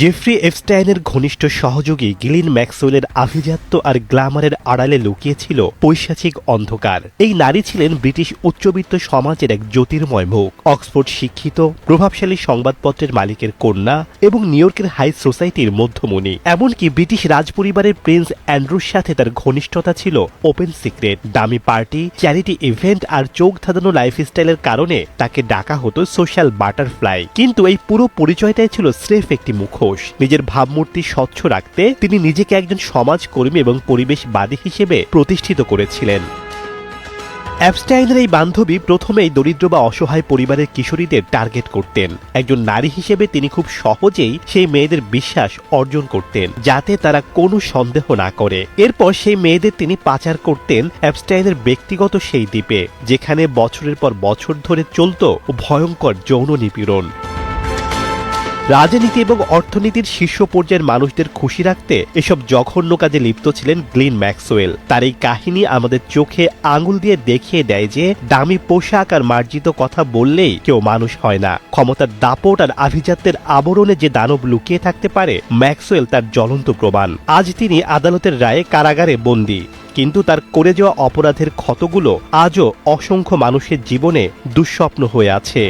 Jeffrey এপস্টাইনের ঘনিষ্ঠ সহযোগী গিলিন ম্যাক্সওয়েলের আভিজাত্য আর গ্ল্যামারের আড়ালে লুকিয়েছিল পৈশাচিক অন্ধকার। এই নারী ছিলেন ব্রিটিশ উচ্চবিত্ত সমাজের এক জ্যোতির্ময় মুখ, অক্সফোর্ড শিক্ষিত প্রভাবশালী সংবাদপত্রের মালিকের কন্যা এবং নিউ ইয়র্কের হাই সোসাইটির মধ্যমণি। এমনকি ব্রিটিশ রাজপরিবারের প্রিন্স অ্যান্ড্রুর সাথে তার ঘনিষ্ঠতা ছিল ওপেন সিক্রেট। দামি পার্টি, চ্যারিটি ইভেন্ট আর চোখ ধাঁধানো লাইফস্টাইলের কারণে তাকে ডাকা হতো সোশ্যাল বাটারফ্লাই। কিন্তু এই পুরো পরিচয়টাই ছিল স্রেফ একটি মুখোশ। নিজের ভাবমূর্তি স্বচ্ছ রাখতে তিনি নিজেকে একজন সমাজকর্মী এবং পরিবেশবাদী হিসেবে প্রতিষ্ঠিত করেছিলেন। অ্যাপস্টাইনের এই বান্ধবী প্রথমেই দরিদ্র বা অসহায় পরিবারের কিশোরীদের টার্গেট করতেন। একজন নারী হিসেবে তিনি খুব সহজেই সেই মেয়েদের বিশ্বাস অর্জন করতেন, যাতে তারা কোনো সন্দেহ না করে। এরপর সেই মেয়েদের তিনি পাচার করতেন অ্যাপস্টাইনের ব্যক্তিগত সেই দ্বীপে, যেখানে বছরের পর বছর ধরে চলত ভয়ঙ্কর যৌন নিপীড়ন। রাজনীতি এবং অর্থনীতির শীর্ষ পর্যায়ের মানুষদের খুশি রাখতে এসব জঘন্য কাজে লিপ্ত ছিলেন গ্লিন ম্যাক্সওয়েল। তার এই কাহিনী আমাদের চোখে আঙুল দিয়ে দেখিয়ে দেয় যে দামি পোশাক আর মার্জিত কথা বললেই কেউ মানুষ হয় না। ক্ষমতার দাপট আর আভিজাত্যের আবরণে যে দানব লুকিয়ে থাকতে পারে, ম্যাক্সওয়েল তার জ্বলন্ত প্রমাণ। আজ তিনি আদালতের রায়ে কারাগারে বন্দী, কিন্তু তার করে যাওয়া অপরাধের ক্ষতগুলো আজও অসংখ্য মানুষের জীবনে দুঃস্বপ্ন হয়ে আছে।